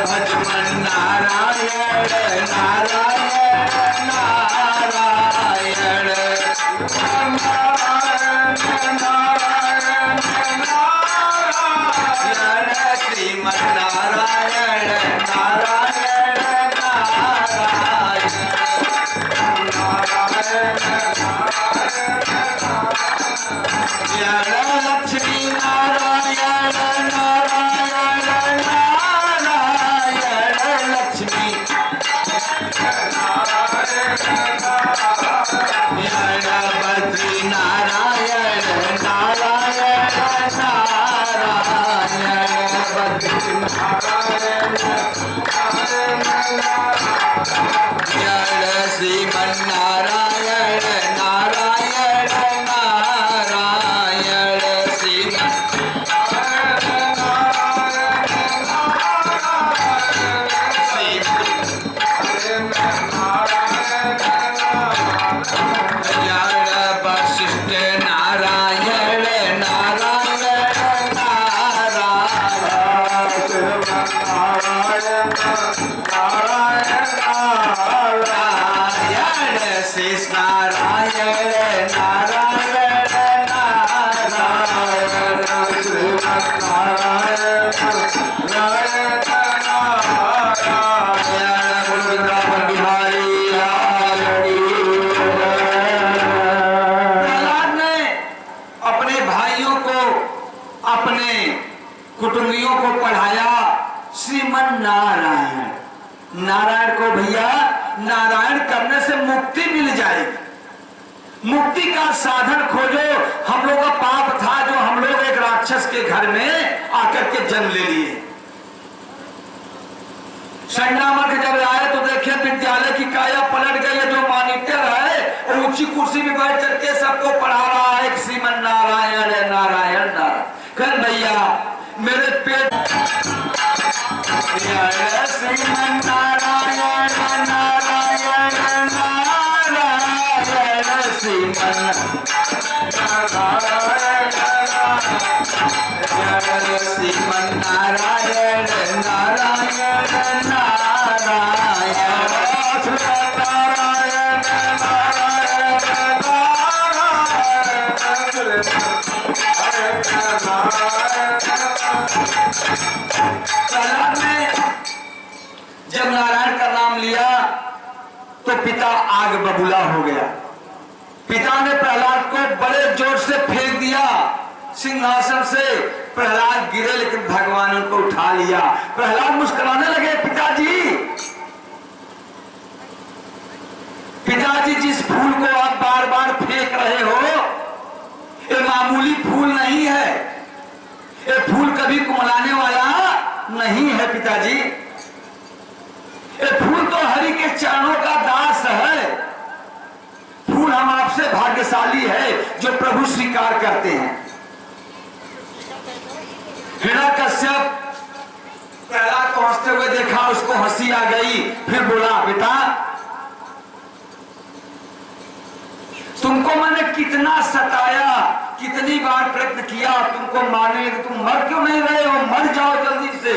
भजमन नारायण नारायण नारायण श्रीमन नारायण नारायण नारायण लक्ष्मी नारायण नारायण नारायण लक्ष्मी बद्री नारायण नारायण नारायण बद्री नारायण श्रीमन नारायण नारायण नारायण श्रीमन वशिष्ठ नारायण नारायण नारायण शेष नारायण नारायण अपने कुटुंबियों को पढ़ाया श्रीमन नारायण। नारायण को भैया नारायण करने से मुक्ति मिल जाएगी। मुक्ति का साधन खोजो। हम लोग का पाप था जो हम लोग एक राक्षस के घर में आकर के जन्म ले लिए। संग्रामक जब आए तो देखे विद्यालय की काया पलट गई है। जो मॉनिटर है ऊंची कुर्सी में बैठ करके सबको पढ़ा रहा है श्रीमन नारायण नारायण नारायण। कर भैया मेरे पेट श्रीमन नारायण नारायण नारायण श्रीमन श्रीमन नारायण नारायण नारायण जब नारायण का नाम लिया तो पिता आग बबूला हो गया। पिता ने प्रहलाद को बड़े जोर से फेंक दिया सिंहासन से। प्रहलाद गिरे लेकिन भगवान उनको उठा लिया। प्रहलाद मुस्कुराने लगे। पिताजी पिताजी जिस फूल को आप बार बार फेंक रहे हो ये मामूली फूल नहीं है। ये फूल कभी कुमलाने वाला नहीं है पिताजी। ये फूल तो हरि के चरणों का दास है। फूल हम आपसे भाग्यशाली है जो प्रभु स्वीकार करते हैं। हिरण्यकश्यप प्रहलाद को हंसते हुए देखा। उसको हंसी आ गई। फिर बोला बेटा तुमको मैंने कितना सताया, कितनी बार प्रयत्न किया तुमको मारने, तुम मर क्यों नहीं रहे हो? मर जाओ जल्दी से,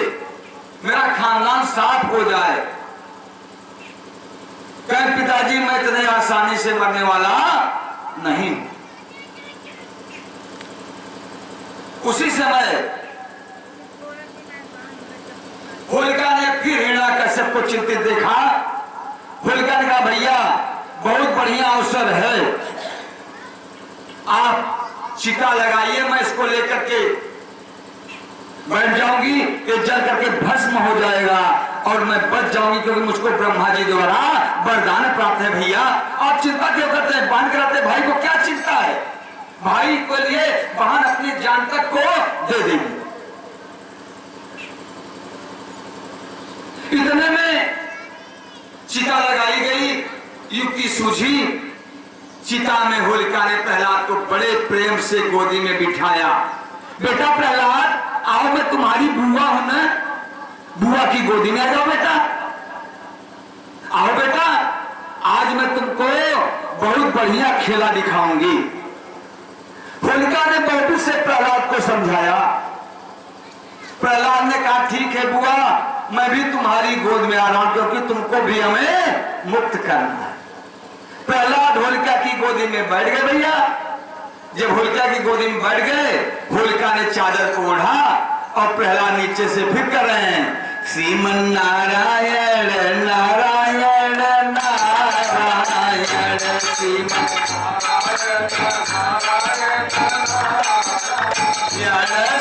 मेरा खानदान साफ हो जाए। कहे पिताजी मैं इतने आसानी से मरने वाला नहीं। उसी समय होलिका ने फिर हिरण्यकश्यप को चिंतित देखा। होलिका ने कहा भैया बहुत बढ़िया अवसर है, आप चिता लगाइए, मैं इसको लेकर के बैठ जाऊंगी, ये जल करके भस्म हो जाएगा और मैं बच जाऊंगी क्योंकि मुझको ब्रह्मा जी द्वारा वरदान प्राप्त है। भैया आप चिंता क्यों करते हैं? बांध कराते भाई को क्या चिंता है? भाई को लिए बहन अपनी जान तक को दे देंगे। इतने में चिता लगाई गई, युक्ति सूझी। चिता में होलिका ने प्रहलाद को बड़े प्रेम से गोदी में बिठाया। बेटा प्रहलाद आओ, मैं तुम्हारी बुआ हूं ना, बुआ की गोदी में आ जाओ बेटा। आओ बेटा, आज मैं तुमको बहुत बढ़िया खेला दिखाऊंगी। होलिका ने बहुत से प्रहलाद को समझाया। प्रहलाद ने कहा ठीक है बुआ, मैं भी तुम्हारी गोद में आ रहा हूं, क्योंकि तुमको भी हमें मुक्त करना है। प्रहलाद होलिका की गोदी में बैठ गए भैया। जब होलिका की गोदी में बैठ गए, होलिका ने चादर को ओढ़ा और प्रहलाद नीचे से फिर कर रहे हैं श्रीमन नारायण नारायण नारायण श्रीमन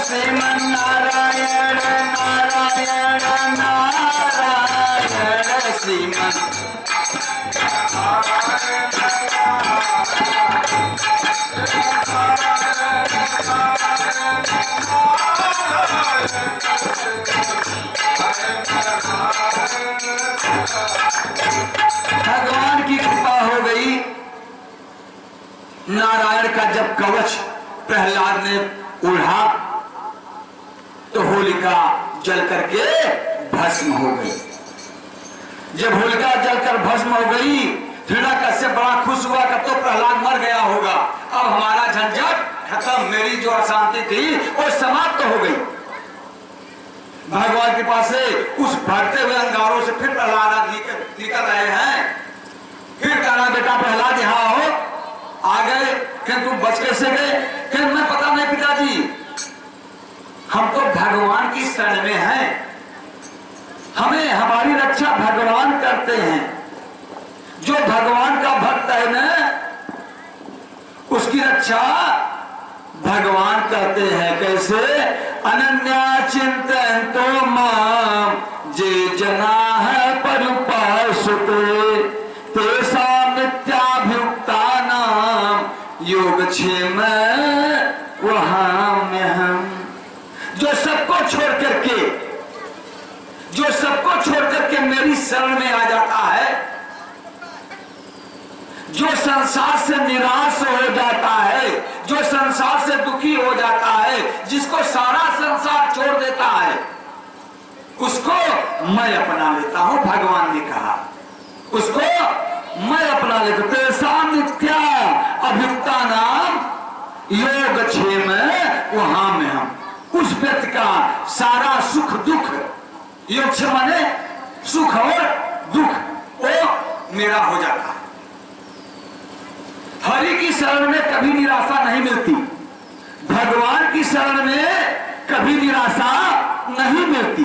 श्रीमन नारायण नारायण नारायण श्रीमन भगवान की कृपा हो गई। नारायण का जब कवच प्रहलाद ने ओढ़ा तो होलिका जल करके भस्म हो गई। जब होलिका जलकर भस्म हो गई, हिरण्यकश्यप बड़ा खुश हुआ कि तो प्रहलाद मर गया होगा, अब हमारा झंझट खत्म, मेरी जो अशांति थी वो समाप्त हो गई। भगवान के पास से उस भरते हुए अंगारों से फिर प्रहलाद निकल रहे हैं। फिर कहना बेटा प्रहलाद यहाँ आओ। आ गए। क्या तुम बच कैसे गए? क्या मैं पता नहीं पिताजी, हम तो भगवान की शरण में हैं, हमें हमारी रक्षा भगवान करते हैं। जो भगवान का भक्त है ना, उसकी रक्षा भगवान करते हैं। कैसे? अनन्या चिंतन तो माम जे जना है परुपासते तेसा नित्याभियुक्ता नाम योगक्षेम वहां में हम। जो सबको छोड़ करके मेरी शरण में आ जाता है, जो संसार से निराश हो जाता है, जो संसार से दुखी हो जाता है, जिसको सारा संसार छोड़ देता है, उसको मैं अपना लेता हूं। भगवान ने कहा उसको मैं अपना लेता हूं। तेसा नित्या अभियुक्ता नाम योगक्षेम वहां में हम। उस व्यक्ति का सारा सुख दुख, योगक्षेम माने सुख और दुख, वो मेरा हो जाता है। हरि की शरण में कभी निराशा नहीं मिलती, भगवान की शरण में कभी निराशा नहीं मिलती।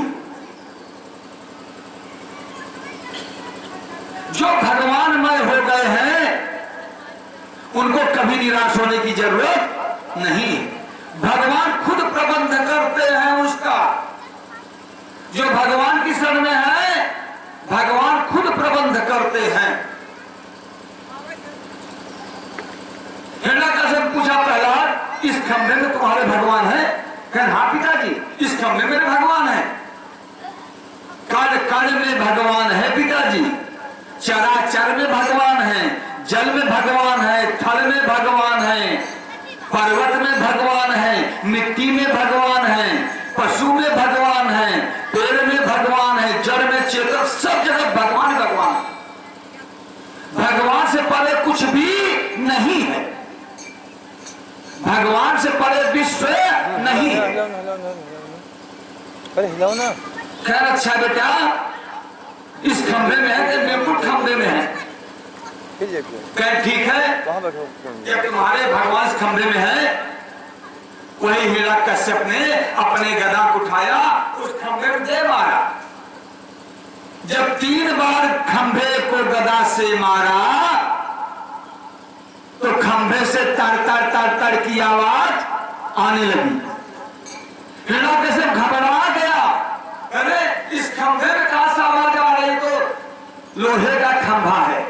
जो भगवानमय हो गए हैं उनको कभी निराश होने की जरूरत नहीं। भगवान खुद प्रबंध करते हैं उसका। जो भगवान की शरण में है, भगवान खुद प्रबंध करते हैं। हिरण्यकश्यप पूछा प्रहलाद, इस खंभे में तुम्हारे भगवान है? कहते हाँ पिताजी, इस खंभे में भगवान है। कण में भगवान है पिताजी, चराचर में भगवान है, जल में भगवान है, थल में भगवान है, पर्वत में भगवान है, मिट्टी में भगवान है, पशु में भगवान है, पेड़ में भगवान है, जड़ में चेतन, सब जगह भगवान भगवान। भगवान से परे कुछ भी नहीं है, भगवान से परे विश्व नहीं है। अरे हिलाओ ना। खैर अच्छा बेटा, इस खंभे में है, बिल्कुल खंभे में है। कह ठीक है, जब तुम्हारे भगवान इस खंभे में है, वही हिरण्यकश्यप ने अपने गदा को उठाया, उस खंभे में दे मारा। जब 3 बार खंभे को गदा से मारा तो खंभे से तर तर तर तर की आवाज आने लगी। हिरण्यकश्यप घबरा गया, अरे इस खंभे में कहां से आवाज आ रही? तो लोहे का खंभा है।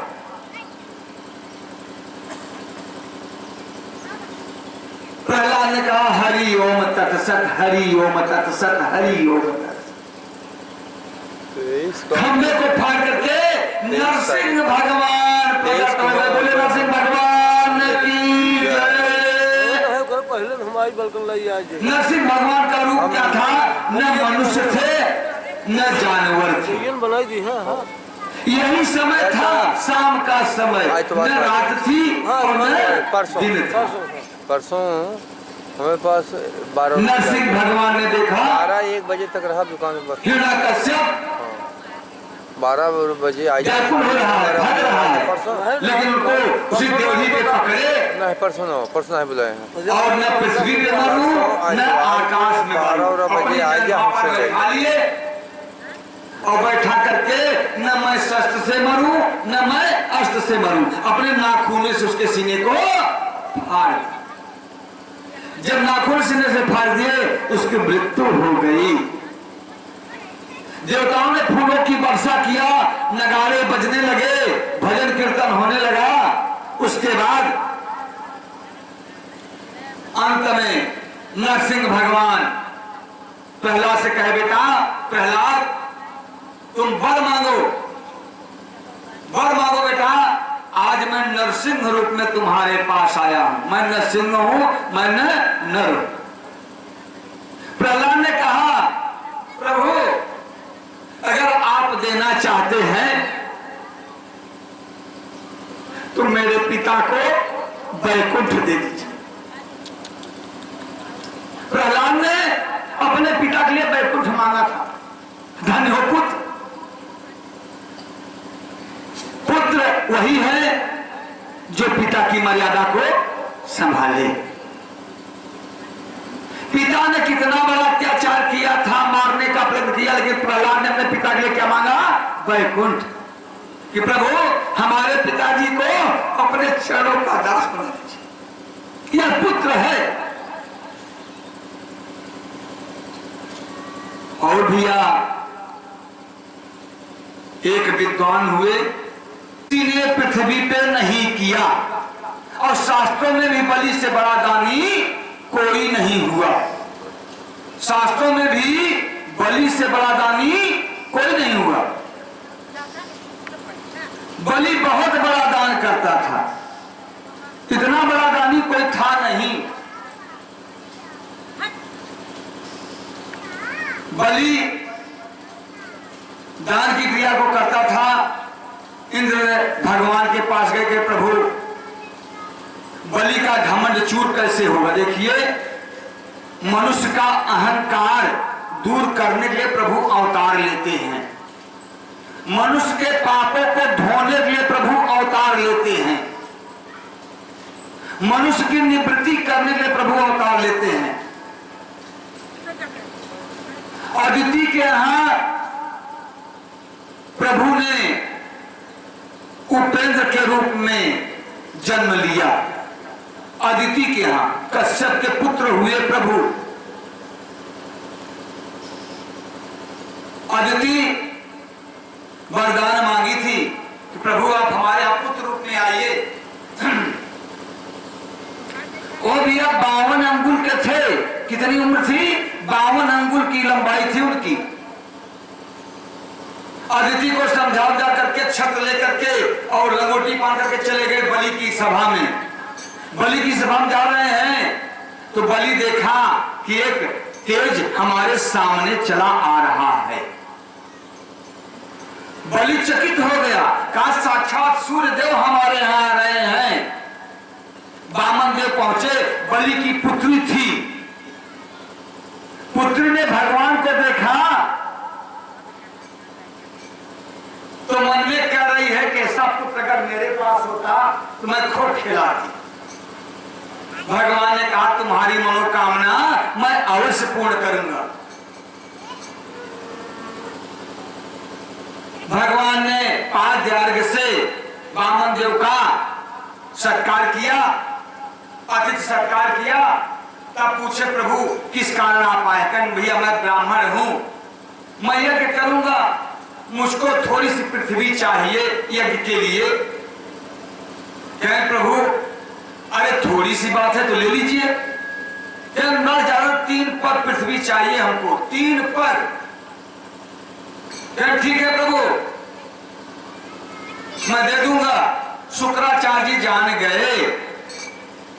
प्रहलाद ने कहा हरि ओम तत्सत, हरि ओम तत्सत, हरि ओम तत्सत। खंभे को फाड़ करके नरसिंह भगवान प्रकट हो गए। बोले नरसिंह भगवान की जय। नरसिंह भगवान का रूप क्या था? न मनुष्य थे न जानवर थे। बनाई दी है। हाँ। यही समय था, शाम का समय, न रात थी और न दिन था। परसों हमारे पास 12 नरसिंह भगवान ने देखा 12-1 बजे तक रहा दुकान पर। हिरण्यकश्यप 12 बजे आई जयपुर हो रहा है, भाग रहा है, परसों लेकिन उनको उसी देवही पे पकड़े नहीं, परसों नहीं बुलाए हैं। और न पृथ्वी पे मारू न आकाश में मारू। 12 बजे आ गया हमसे बैठा लिए और बैठा करके न मैं शस्त्र से मरूं न मैं अस्त्र से मरूं, अपने नाखून से उसके सीने को फाड़। जब नाखून सीने से फाड़ दिए उसकी मृत्यु हो गई। देवताओं ने फूलों की वर्षा किया, नगाड़े बजने लगे, भजन कीर्तन होने लगा। उसके बाद अंत में नरसिंह भगवान प्रहलाद से कहे, बेटा प्रहलाद तुम वर मांगो बेटा, आज मैं नरसिंह रूप में तुम्हारे पास आया हूं। मैं नरसिंह हूं, मैं नर। प्रहलाद ने कहा, प्रभु अगर आप देना चाहते हैं तो मेरे पिता को वैकुंठ दे दीजिए। प्रहलाद ने अपने पिता के लिए वैकुंठ मांगा था। धन्य हो पुत्र, पुत्र वही है जो पिता की मर्यादा को संभाले। पिता ने कितना बड़ा अत्याचार किया था, मारने का प्रयत्न किया, लेकिन प्रहलाद ने अपने पिता के लिए क्या मांगा? वैकुंठ। कि प्रभु हमारे पिताजी को अपने चरणों का दास बना दीजिए, यह पुत्र है। और भैया एक विद्वान हुए, इसीलिए पृथ्वी पे नहीं किया, और शास्त्रों में भी बलि से बड़ा दानी कोई नहीं हुआ। शास्त्रों में भी बलि से बड़ा दानी कोई नहीं हुआ। बलि बहुत बड़ा दान करता था, इतना बड़ा दानी कोई था नहीं। बलि दान की क्रिया को करता था। इंद्र भगवान के पास गए कि प्रभु बलि का घमंड चूर कैसे होगा। देखिए मनुष्य का अहंकार दूर करने के लिए प्रभु अवतार लेते हैं, मनुष्य के पापों को धोने के लिए प्रभु अवतार लेते हैं, मनुष्य की निवृत्ति करने के लिए प्रभु अवतार लेते हैं। अदिति के यहां प्रभु ने उपेंद्र के रूप में जन्म लिया। अदिति के यहां कश्यप के पुत्र हुए प्रभु। अदिति वरदान मांगी थी कि प्रभु आप हमारे यहां पुत्र रूप में आइए। वो भी अब 52 अंगुल के थे। कितनी उम्र थी? 52 अंगुल की लंबाई थी उनकी। अदिति को समझा करके छत्र लेकर के और लंगोटी बांध करके चले गए बलि की सभा में। बलि की सभा में जा रहे हैं तो बलि देखा कि एक तेज हमारे सामने चला आ रहा है। बलि चकित हो गया, कहा साक्षात सूर्य देव हमारे यहां आ रहे हैं। वामन देव पहुंचे, बलि की पुत्री थी। पुत्री ने भगवान को देखा तो मन में कह रही है कि ऐसा पुत्र अगर मेरे पास होता तो मैं खुद खिलाती। भगवान ने कहा तुम्हारी मनोकामना मैं अवश्य पूर्ण करूंगा। भगवान ने पाद्य अर्घ्य से वामन देव का सत्कार किया, अतिथि सत्कार किया। तब पूछे प्रभु किस कारण आप आए? कहें भैया मैं ब्राह्मण हूं, मैं यज्ञ करूंगा, मुझको थोड़ी सी पृथ्वी चाहिए यज्ञ के लिए। कहें प्रभु अरे थोड़ी सी बात है तो ले लीजिए। न ज्यादा 3 पर पृथ्वी चाहिए हमको, 3 पर। ठीक है प्रभु मैं दे दूंगा। शुक्राचार्य जी जान गए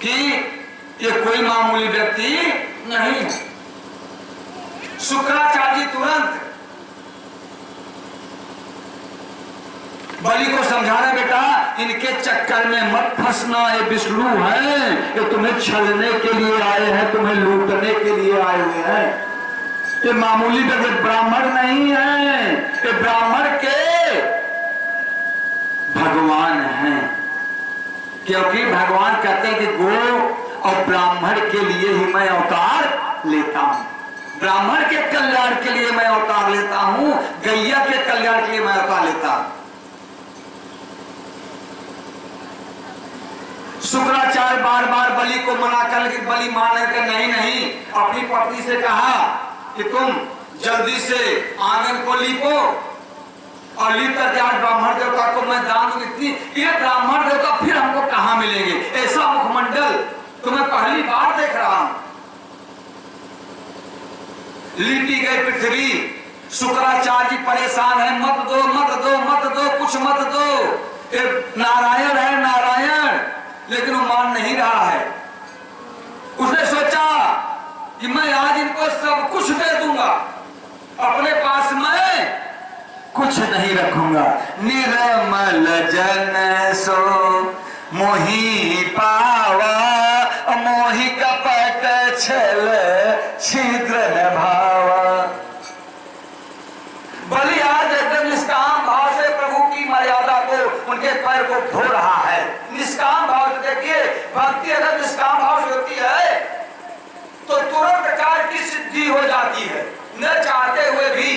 कि ये कोई मामूली व्यक्ति नहीं है। शुक्राचार्य जी तुरंत बलि को समझाना, बेटा इनके चक्कर में मत फंसना, ये विष्णु हैं, ये तुम्हें छलने के लिए आए हैं, तुम्हें लूटने के लिए आए हुए हैं। ये मामूली ब्राह्मण नहीं है, ये ब्राह्मण के भगवान हैं। क्योंकि भगवान कहते हैं कि गो और ब्राह्मण के लिए ही मैं अवतार लेता हूं, ब्राह्मण के कल्याण के लिए मैं अवतार लेता हूं, गैया के कल्याण के लिए मैं अवतार लेता हूं। शुक्राचार्य बार बार बलि को मना कर, बलि माने कि नहीं, अपनी पत्नी से कहा कि तुम जल्दी से आंगन को लीपो और लीप करके आज ब्राह्मण देवता को मैं दान दूंगी। ये ब्राह्मण देवता फिर हमको कहां मिलेंगे? ऐसा मुखमंडल तो मैं पहली बार देख रहा हूं। लीपी गई पृथ्वी, शुक्राचार्य जी परेशान है, मत दो मत दो मत दो, कुछ मत दो। ये नारायण है नारायण, लेकिन वो मान नहीं रहा है। उसने सोचा कि मैं आज इनको सब कुछ दे दूंगा, अपने पास मैं कुछ नहीं रखूंगा। निर्मल जन सो मोहि पावा, मोहि कपट छल छिद्र न भावा। बलि आज एकदम निष्काम भाव से प्रभु की मर्यादा को, उनके पैर को धो रहा है। निष्काम भाव से देखिए, भक्ति अगर निष्काम भाव से होती है तो तुरंत प्रकार की सिद्धि हो जाती है, न चाहते हुए भी।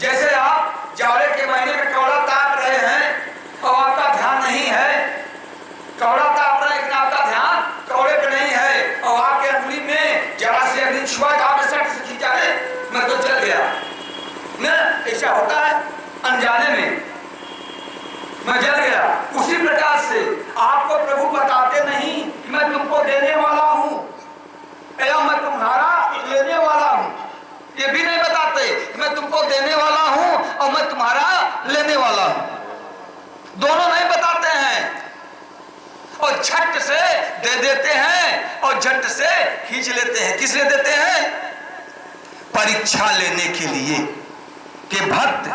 जैसे आप जाड़े के महीने में कौड़ा ताप रहे हैं और आपका ध्यान नहीं है, कौड़ा ताप रहे लेकिन आपका ध्यान कौड़े पे नहीं है, और आपके अंगुली में जरा से अग्नि छुआ तो आपने सट से खींचा है, मैं तो जल गया न। ऐसा होता है अनजाने में, मैं जल गया। उसी प्रकार से आपको प्रभु बताते नहीं कि मैं तुमको देने वाला हूं या मैं तुम्हारा लेने वाला हूं, ये भी नहीं बताते कि मैं तुमको देने वाला हूं और मैं तुम्हारा लेने वाला हूं, दोनों नहीं बताते हैं। और झट से दे देते हैं और झट से खींच लेते हैं। किस लिए देते हैं? परीक्षा लेने के लिए कि भक्त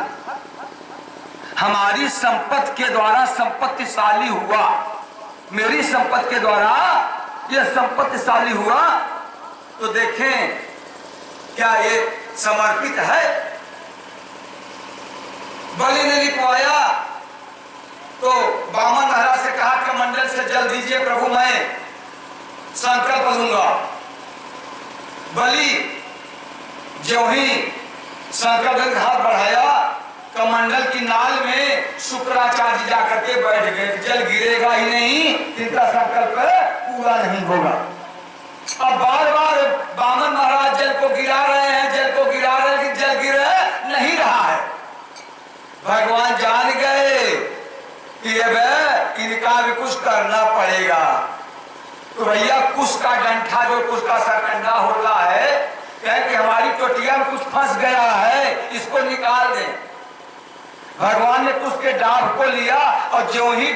हमारी संपत्ति के द्वारा संपत्तिशाली हुआ, मेरी संपत्ति के द्वारा यह संपत्तिशाली हुआ, तो देखें क्या ये समर्पित है। बलि ने लिखवाया तो बामन महाराज से कहा कि मंडल से जल दीजिए प्रभु, मैं संकल्प लूंगा। बलि जो ही संकल्प हाथ बढ़ाया, कमंडल की नाल में शुक्राचार्य जी जाकर के बैठ गए। जल गिरेगा ही नहीं, इनका संकल्प पूरा नहीं होगा। अब बार बार बामन महाराज जल को गिरा रहे हैं, जल को गिरा रहे हैं, जल गिर नहीं रहा है। भगवान जान गए कि अब इनका भी कुछ करना पड़ेगा। तो भैया कुछ का डंठा, जो कुछ का सरकंडा होता है, कहे कि हमारी टोटिया में कुछ फंस गया है, इसको निकाल दें। भगवान ने कुछ के डाब को लिया और जो ही